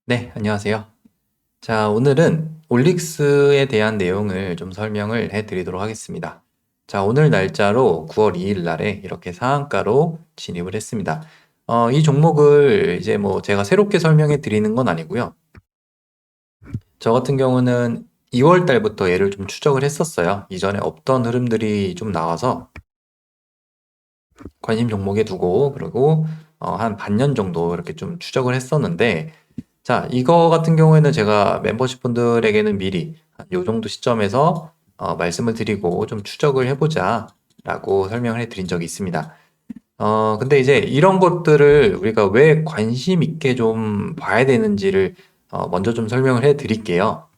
네, 안녕하세요. 자, 오늘은 올릭스에 대한 내용을 좀 설명을 해드리도록 하겠습니다. 자, 오늘 날짜로 9월 2일 날에 이렇게 상한가로 진입을 했습니다. 이 종목을 이제 뭐 제가 새롭게 설명해 드리는 건 아니고요. 저 같은 경우는 2월 달부터 얘를 좀 추적을 했었어요. 이전에 없던 흐름들이 좀 나와서 관심 종목에 두고 그리고 한 반년 정도 이렇게 좀 추적을 했었는데 자, 이거 같은 경우에는 제가 멤버십 분들에게는 미리 요 정도 시점에서 말씀을 드리고 좀 추적을 해보자 라고 설명을 해드린 적이 있습니다. 근데 이제 이런 것들을 우리가 왜 관심 있게 좀 봐야 되는지를 먼저 좀 설명을 해드릴게요.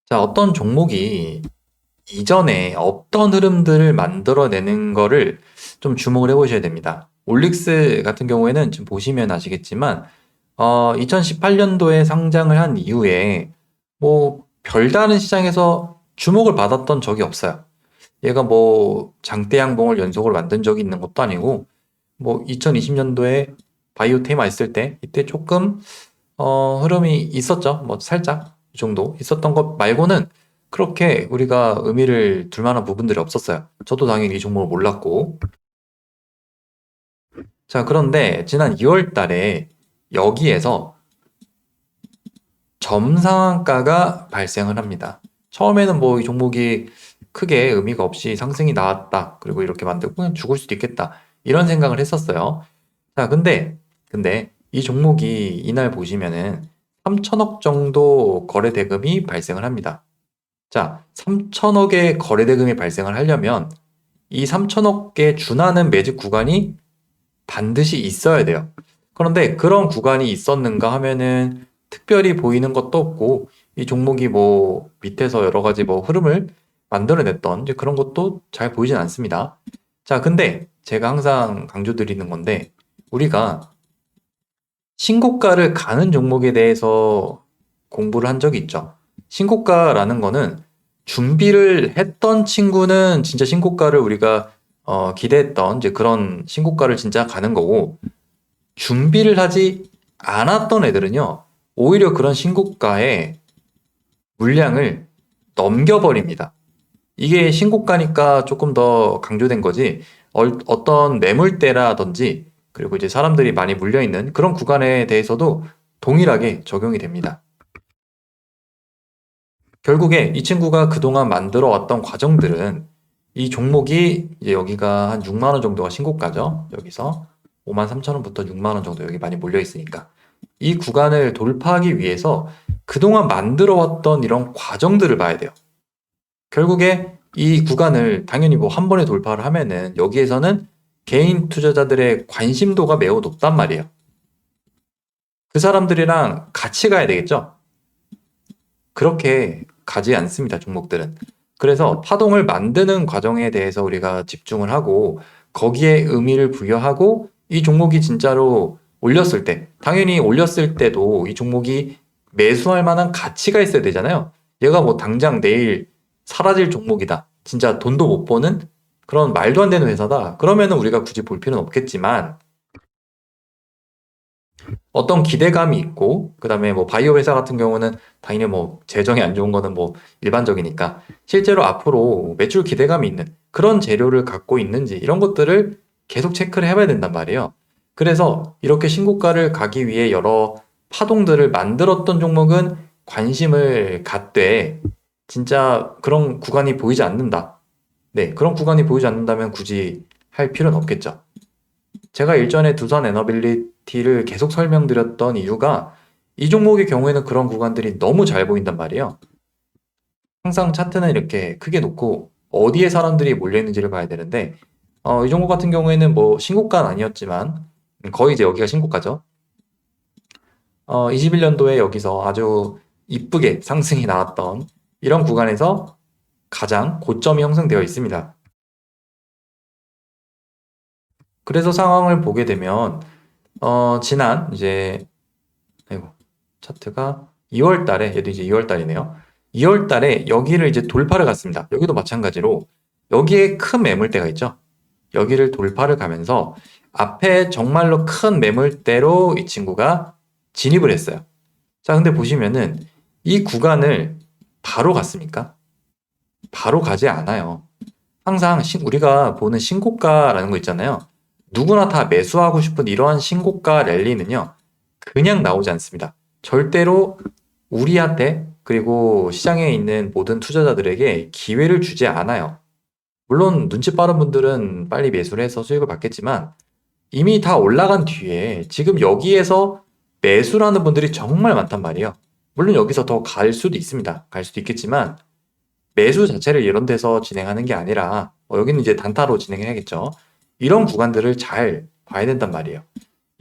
자, 어떤 종목이 이전에 없던 흐름들을 만들어내는 거를 좀 주목을 해보셔야 됩니다. 올릭스 같은 경우에는 지금 보시면 아시겠지만 2018년도에 상장을 한 이후에 뭐 별다른 시장에서 주목을 받았던 적이 없어요. 얘가 뭐 장대양봉을 연속으로 만든 적이 있는 것도 아니고 뭐 2020년도에 바이오 테마 있을 때 이때 조금 흐름이 있었죠. 뭐 살짝 이 정도 있었던 것 말고는 그렇게 우리가 의미를 둘 만한 부분들이 없었어요. 저도 당연히 이 종목을 몰랐고. 자, 그런데 지난 2월 달에 여기에서 점상한가가 발생을 합니다. 처음에는 뭐 이 종목이 크게 의미가 없이 상승이 나왔다. 그리고 이렇게 만들고 그냥 죽을 수도 있겠다. 이런 생각을 했었어요. 자, 근데 이 종목이 이날 보시면은 3천억 정도 거래 대금이 발생을 합니다. 자, 3천억의 거래 대금이 발생을 하려면 이 3천억에 준하는 매집 구간이 반드시 있어야 돼요. 그런데 그런 구간이 있었는가 하면은 특별히 보이는 것도 없고 이 종목이 뭐 밑에서 여러 가지 뭐 흐름을 만들어냈던 이제 그런 것도 잘 보이진 않습니다. 자, 근데 제가 항상 강조드리는 건데 우리가 신고가를 가는 종목에 대해서 공부를 한 적이 있죠. 신고가라는 거는 준비를 했던 친구는 진짜 신고가를 우리가 기대했던 이제 그런 신고가를 진짜 가는 거고 준비를 하지 않았던 애들은요, 오히려 그런 신고가의 물량을 넘겨버립니다. 이게 신고가니까 조금 더 강조된 거지, 어떤 매물대라든지, 그리고 이제 사람들이 많이 물려있는 그런 구간에 대해서도 동일하게 적용이 됩니다. 결국에 이 친구가 그동안 만들어 왔던 과정들은 이 종목이 이제 여기가 한 6만 원 정도가 신고가죠. 여기서 5만 3천 원부터 6만 원 정도 여기 많이 몰려 있으니까 이 구간을 돌파하기 위해서 그동안 만들어 왔던 이런 과정들을 봐야 돼요. 결국에 이 구간을 당연히 뭐 한 번에 돌파를 하면은 여기에서는 개인 투자자들의 관심도가 매우 높단 말이에요. 그 사람들이랑 같이 가야 되겠죠? 그렇게 가지 않습니다, 종목들은. 그래서 파동을 만드는 과정에 대해서 우리가 집중을 하고 거기에 의미를 부여하고 이 종목이 진짜로 올렸을 때, 당연히 올렸을 때도 이 종목이 매수할 만한 가치가 있어야 되잖아요. 얘가 뭐 당장 내일 사라질 종목이다. 진짜 돈도 못 버는 그런 말도 안 되는 회사다. 그러면은 우리가 굳이 볼 필요는 없겠지만 어떤 기대감이 있고, 그 다음에 뭐 바이오 회사 같은 경우는 당연히 뭐 재정이 안 좋은 거는 뭐 일반적이니까 실제로 앞으로 매출 기대감이 있는 그런 재료를 갖고 있는지 이런 것들을 계속 체크를 해봐야 된단 말이에요. 그래서 이렇게 신고가를 가기 위해 여러 파동들을 만들었던 종목은 관심을 갖되 진짜 그런 구간이 보이지 않는다. 네, 그런 구간이 보이지 않는다면 굳이 할 필요는 없겠죠. 제가 일전에 두산 에너빌리티를 계속 설명드렸던 이유가 이 종목의 경우에는 그런 구간들이 너무 잘 보인단 말이에요. 항상 차트는 이렇게 크게 놓고 어디에 사람들이 몰려있는지를 봐야 되는데 이 종목 같은 경우에는 뭐 신고가는 아니었지만 거의 이제 여기가 신고가죠. 21년도에 여기서 아주 이쁘게 상승이 나왔던 이런 구간에서 가장 고점이 형성되어 있습니다. 그래서 상황을 보게 되면 지난 이제 아이고, 차트가 2월 달에, 얘도 이제 2월 달이네요. 2월 달에 여기를 이제 돌파를 갔습니다. 여기도 마찬가지로 여기에 큰 매물대가 있죠. 여기를 돌파를 가면서 앞에 정말로 큰 매물대로 이 친구가 진입을 했어요. 자, 근데 보시면은 이 구간을 바로 갔습니까? 바로 가지 않아요. 항상 우리가 보는 신고가라는 거 있잖아요. 누구나 다 매수하고 싶은 이러한 신고가 랠리는요, 그냥 나오지 않습니다. 절대로 우리한테 그리고 시장에 있는 모든 투자자들에게 기회를 주지 않아요. 물론 눈치 빠른 분들은 빨리 매수를 해서 수익을 받겠지만 이미 다 올라간 뒤에 지금 여기에서 매수를 하는 분들이 정말 많단 말이에요. 물론 여기서 더 갈 수도 있습니다. 갈 수도 있겠지만 매수 자체를 이런 데서 진행하는 게 아니라 여기는 이제 단타로 진행해야겠죠. 이런 구간들을 잘 봐야 된단 말이에요.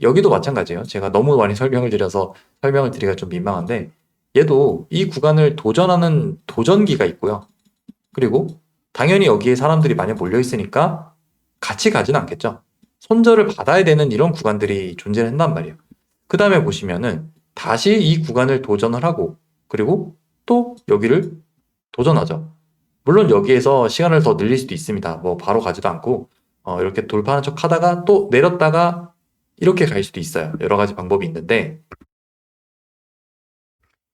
여기도 마찬가지예요. 제가 너무 많이 설명을 드려서 설명을 드리기가 좀 민망한데 얘도 이 구간을 도전하는 도전기가 있고요. 그리고 당연히 여기에 사람들이 많이 몰려 있으니까 같이 가지는 않겠죠. 손절을 받아야 되는 이런 구간들이 존재한단 말이에요. 그 다음에 보시면은 다시 이 구간을 도전을 하고 그리고 또 여기를 도전하죠. 물론 여기에서 시간을 더 늘릴 수도 있습니다. 뭐 바로 가지도 않고 이렇게 돌파하는 척 하다가 또 내렸다가 이렇게 갈 수도 있어요. 여러 가지 방법이 있는데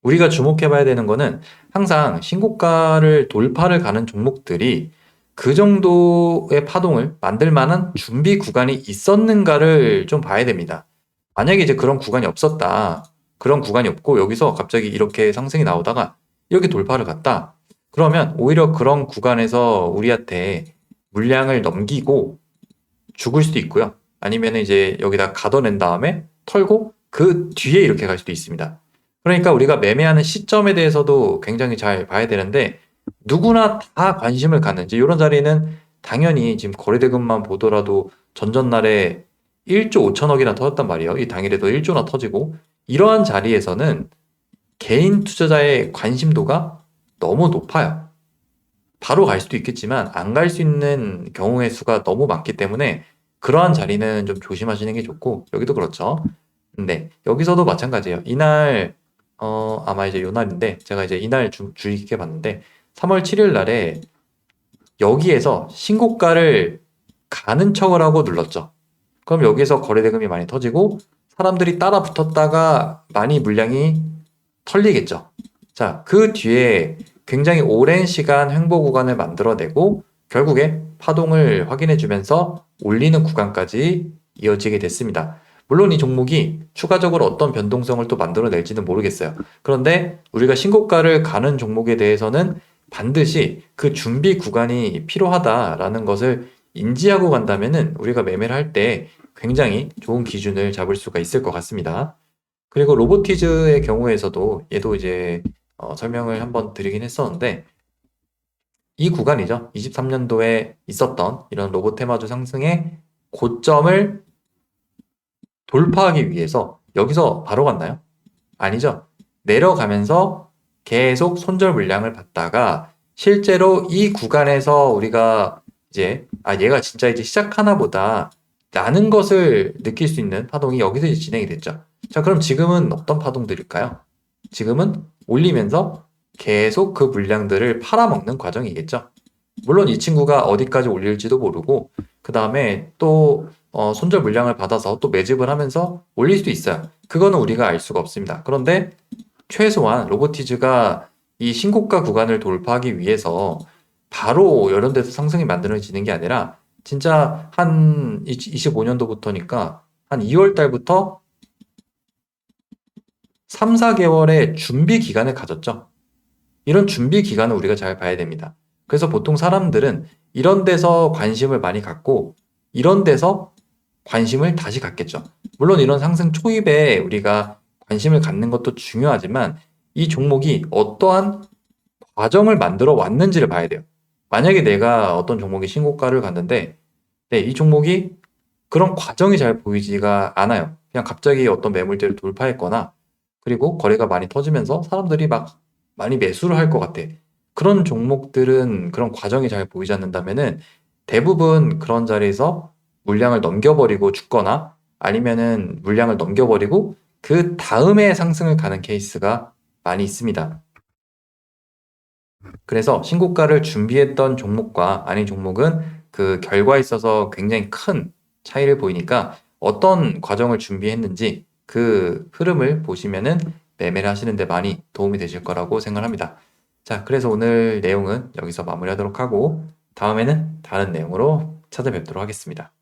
우리가 주목해 봐야 되는 거는 항상 신고가를 돌파를 가는 종목들이 그 정도의 파동을 만들 만한 준비 구간이 있었는가를 좀 봐야 됩니다. 만약에 이제 그런 구간이 없었다. 그런 구간이 없고 여기서 갑자기 이렇게 상승이 나오다가 이렇게 돌파를 갔다. 그러면 오히려 그런 구간에서 우리한테 물량을 넘기고 죽을 수도 있고요. 아니면 이제 여기다 가둬낸 다음에 털고 그 뒤에 이렇게 갈 수도 있습니다. 그러니까 우리가 매매하는 시점에 대해서도 굉장히 잘 봐야 되는데 누구나 다 관심을 갖는지 이런 자리는 당연히 지금 거래대금만 보더라도 전전날에 1조 5천억이나 터졌단 말이에요. 이 당일에도 1조나 터지고 이러한 자리에서는 개인 투자자의 관심도가 너무 높아요. 바로 갈 수도 있겠지만 안 갈 수 있는 경우의 수가 너무 많기 때문에 그러한 자리는 좀 조심하시는 게 좋고 여기도 그렇죠. 근데 여기서도 마찬가지예요. 이날 아마 이제 요 날인데 제가 이제 이날 주의 깊게 봤는데 3월 7일 날에 여기에서 신고가를 가는 척을 하고 눌렀죠. 그럼 여기서 거래대금이 많이 터지고 사람들이 따라 붙었다가 많이 물량이 털리겠죠. 자, 그 뒤에 굉장히 오랜 시간 횡보 구간을 만들어내고 결국에 파동을 확인해 주면서 올리는 구간까지 이어지게 됐습니다. 물론 이 종목이 추가적으로 어떤 변동성을 또 만들어낼지는 모르겠어요. 그런데 우리가 신고가를 가는 종목에 대해서는 반드시 그 준비 구간이 필요하다라는 것을 인지하고 간다면은 우리가 매매를 할 때 굉장히 좋은 기준을 잡을 수가 있을 것 같습니다. 그리고 로보티즈의 경우에서도 얘도 이제 설명을 한번 드리긴 했었는데 이 구간이죠. 23년도에 있었던 이런 로봇 테마주 상승의 고점을 돌파하기 위해서 여기서 바로 갔나요? 아니죠. 내려가면서 계속 손절 물량을 받다가 실제로 이 구간에서 우리가 이제 얘가 진짜 이제 시작하나 보다 라는 것을 느낄 수 있는 파동이 여기서 이제 진행이 됐죠. 자, 그럼 지금은 어떤 파동들일까요? 지금은 올리면서 계속 그 물량들을 팔아먹는 과정이겠죠. 물론 이 친구가 어디까지 올릴지도 모르고 그 다음에 또 손절 물량을 받아서 또 매집을 하면서 올릴 수도 있어요. 그거는 우리가 알 수가 없습니다. 그런데 최소한 로보티즈가 이 신고가 구간을 돌파하기 위해서 바로 이런 데서 상승이 만들어지는 게 아니라 진짜 한 25년도부터니까 한 2월 달부터 3, 4개월의 준비 기간을 가졌죠. 이런 준비 기간을 우리가 잘 봐야 됩니다. 그래서 보통 사람들은 이런 데서 관심을 많이 갖고 이런 데서 관심을 다시 갖겠죠. 물론 이런 상승 초입에 우리가 관심을 갖는 것도 중요하지만 이 종목이 어떠한 과정을 만들어 왔는지를 봐야 돼요. 만약에 내가 어떤 종목이 신고가를 갔는데 이 종목이 그런 과정이 잘 보이지가 않아요. 그냥 갑자기 어떤 매물대를 돌파했거나 그리고 거래가 많이 터지면서 사람들이 막 많이 매수를 할 것 같아. 그런 종목들은 그런 과정이 잘 보이지 않는다면은 대부분 그런 자리에서 물량을 넘겨버리고 죽거나 아니면은 물량을 넘겨버리고 그 다음에 상승을 가는 케이스가 많이 있습니다. 그래서 신고가를 준비했던 종목과 아닌 종목은 그 결과에 있어서 굉장히 큰 차이를 보이니까 어떤 과정을 준비했는지 그 흐름을 보시면은 매매를 하시는데 많이 도움이 되실 거라고 생각합니다. 자, 그래서 오늘 내용은 여기서 마무리하도록 하고 다음에는 다른 내용으로 찾아뵙도록 하겠습니다.